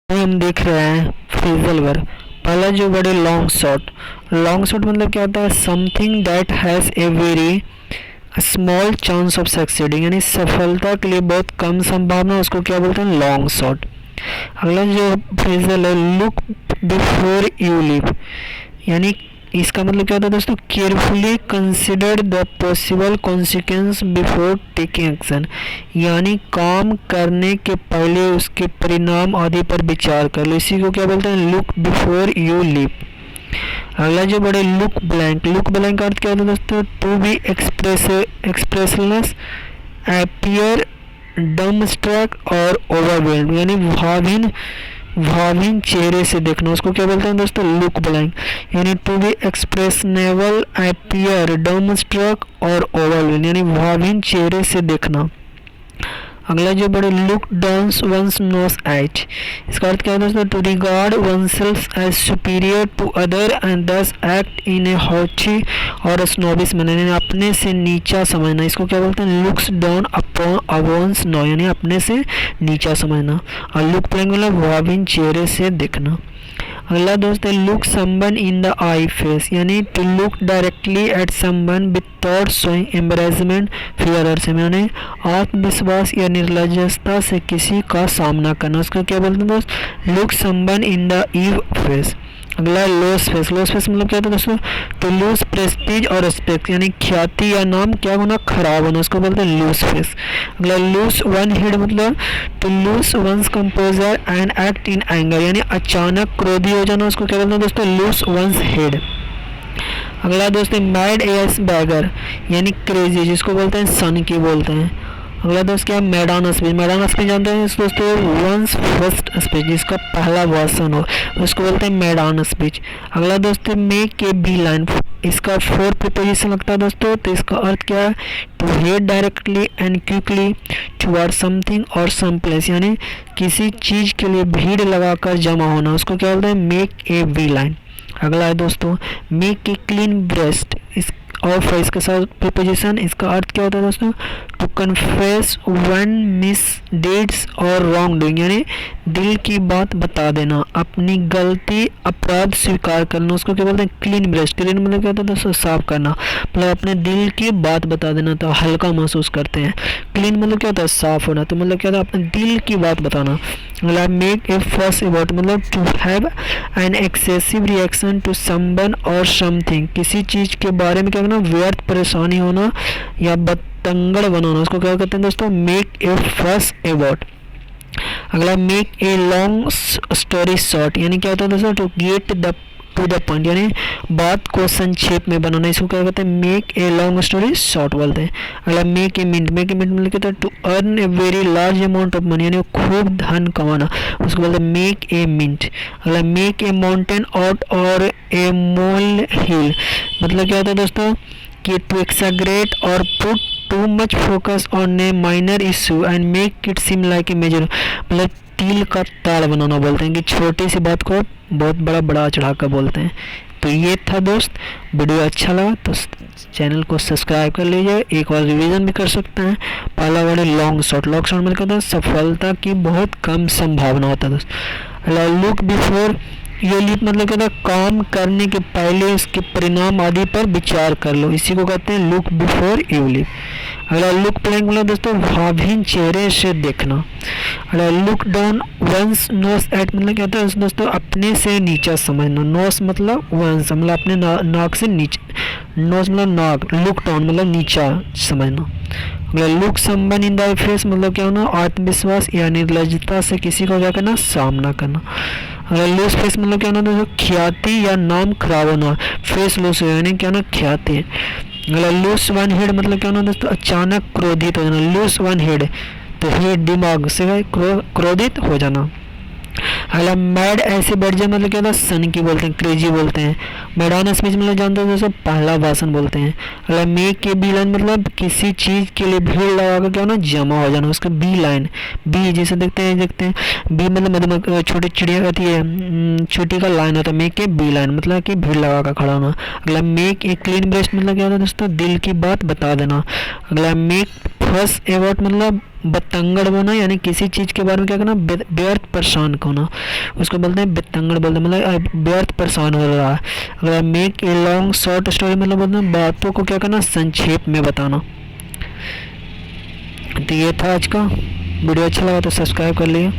हम देख रहे हैं फ्रेजल वर्ब। पहला जो वर्ड है लॉन्ग शॉट। लॉन्ग शॉट मतलब क्या होता है, something that has a very small chance of succeeding, यानी सफलता के लिए बहुत कम संभावना, उसको क्या बोलते हैं, लॉन्ग शॉट। अगला जो फ्रेजल है लुक बिफोर यू लीव, यानी इसका मतलब क्या होता है दोस्तों, carefully consider the possible consequence before taking action, यानी काम करने के पहले उसके परिणाम आदि पर विचार कर लो, इसी को क्या बोलते हैं, लुक बिफोर यू लीव। अगला जो बड़े लुक ब्लैंक। लुक ब्लैंक का अर्थ क्या होता है दोस्तों, to be एक्सप्रेसलेस, appear dumbstruck और ओवरवेल्ड, यानी भावहीन चेहरे से देखना, उसको क्या बोलते हैं दोस्तों, लुक ब्लैंक। यानी to be expressionable, appear dumbstruck और ओवरवेल्ड, यानी भावहीन चेहरे से देखना। अगला जो बड़े look down one's nose at, इसका अर्थ क्या है दोस्तों, to regard oneself as superior to other and thus act in a haughty और स्नोबिश मैनर, यानी अपने से नीचा समझना, इसको क्या बोलते हैं, लुक्स डाउन अपॉन नो, यानी अपने से नीचा समझना। और लुक प्लेंग मतलब भावहीन चेहरे से देखना। अगला दोस्त है look someone in the eye face, यानी to look directly at someone without showing embarrassment fear और शेम, यानी आत्मविश्वास या निर्लज्जता से किसी का सामना करना, उसको क्या बोलते हैं दोस्त, look someone in the eve face. अगला लॉस फेस। लॉस फेस मतलब क्या होता है दोस्तों, टू लूज प्रेस्टीज और रिस्पेक्ट, यानी ख्याति या नाम क्या होना, खराब होना, उसको बोलते हैं लूज फेस। अगला लूज वन हेड मतलब to lose one's composure and act in anger, यानी अचानक क्रोधी हो जाना, उसको क्या बोलते हैं दोस्तों, लूज वंस हेड। अगला दोस्त है मैड एस बैगर, यानी क्रेजी, जिसको बोलते हैं सन की बोलते हैं। अगला दोस्त क्या है मैदान स्पीच। मैदान स्पीच जानते हैं दोस्तों, वंस फर्स्ट स्पीच, जिसका पहला भाषण हो, उसको बोलते हैं मैदान स्पीच। अगला दोस्त है मेक ए बी लाइन, इसका फोर प्रीपोजिशन लगता है दोस्तों, तो इसका अर्थ क्या है, to head directly and quickly toward something or some place, यानी किसी चीज़ के लिए भीड़ लगाकर जमा होना, उसको क्या बोलते हैं, मेक ए बी लाइन। अगला है दोस्तों मेक ए क्लीन ब्रेस्ट, इस और इसके साथ प्रीपोजिशन, इसका अर्थ क्या होता है दोस्तों, to confess one misdeeds or wrongdoing, यानी दिल की बात बता देना, अपनी गलती अपराध स्वीकार करना, उसको क्या बोलते हैं, क्लीन ब्रेस्ट। क्लीन मतलब क्या होता है दोस्तों, साफ करना, मतलब अपने दिल की बात बता देना, तो हल्का महसूस करते हैं। क्लीन मतलब क्या होता है, साफ होना, तो मतलब क्या होता है, अपने दिल की बात बताना। मतलब मेक ए फस अबाउट मतलब to have an excessive reaction to someone or something, किसी चीज़ के बारे में क्या करना, व्यर्थ परेशानी होना या बतंगड़ बनाना, उसको क्या कहते हैं दोस्तों, मेक ए फस अबाउट। अगला make a long story short, यानी क्या होता है दोस्तों, to get the to the point, यानी बात को संक्षेप में बनाना, इसको क्या कहते हैं, make a long story short बोलते हैं। अगला make a mint. Make a mint मतलब कहते हैं to earn a very large amount of money, यानी खूब धन कमाना, उसको बोलते हैं मेक ए मिंट। अगला make a mountain out of a मोल हिल, मतलब क्या होता है दोस्तों, कि to exaggerate or put too much focus on a minor issue and make it seem like a major, मतलब तिल का ताड़ बनाना बोलते हैं, कि छोटी सी बात को बहुत बड़ा बड़ा चढ़ा कर बोलते हैं। तो ये था दोस्त, वीडियो अच्छा लगा तो चैनल को सब्सक्राइब कर लीजिए, एक और रिवीजन भी कर सकते हैं। पहला वर्ड है लॉन्ग शॉट। लॉन्ग शॉट में कहता है सफलता की बहुत कम संभावना होता है दोस्त। लुक बिफोर यू लीव मतलब कहता है काम करने के पहले उसके परिणाम आदि पर विचार कर लो, इसी को कहते हैं लुक बिफोर यू लीव। अगला लुक प्लेंग मतलब दोस्तों भावहीन चेहरे से देखना। अगला look down one's nose at मतलब क्या होता है दोस्तों, अपने से नीचा समझना। नोस मतलब वंस मतलब अपने नाक से नीचे, नोस मतलब नाक, लुक डाउन मतलब नीचा समझना। अगला look someone in the face मतलब क्या होना, आत्मविश्वास या निर्लज्जता से किसी को क्या करना, सामना करना। अगला लूज फेस मतलब क्या होना दोस्तों, ख्याति या नाम खराब होना, फेस लूज यानी क्या होना, ख्याति। अगला लूज वन हेड मतलब क्या होना दोस्तों, अचानक क्रोधित हो जाना। लूज वन हेड तो हेड दिमाग से क्रोधित हो जाना। अगला मैड ऐसे बैठ जाए मतलब क्या होता है, सन की बोलते हैं, क्रेजी बोलते हैं। मैदान स्पीच मतलब जानते हैं दोस्तों, पहला भाषण बोलते हैं। अगला मेक के बी लाइन मतलब किसी चीज़ के लिए भीड़ लगाकर क्या होना, जमा हो जाना, उसका बी लाइन। बी जैसे देखते हैं बी मतलब मधुमक्खी छोटी चिड़िया कहती है, छोटी का लाइन होता है, मेक के बी लाइन मतलब कि भीड़ लगा कर खड़ा होना। अगला मेक ए क्लीन ब्रेस्ट मतलब क्या होता है दोस्तों, दिल की बात बता देना। अगला मेक फर्स्ट अबाउट मतलब बतंगड़ होना, यानी किसी चीज़ के बारे में क्या करना, व्यर्थ परेशान होना, उसको बोलते हैं बतंगड़ बोलते हैं, मतलब व्यर्थ परेशान हो रहा है। अगर make a long short story मतलब बोलते हैं बातों को क्या करना, संक्षेप में बताना। तो ये था आज का वीडियो, अच्छा लगा तो सब्सक्राइब कर लिया।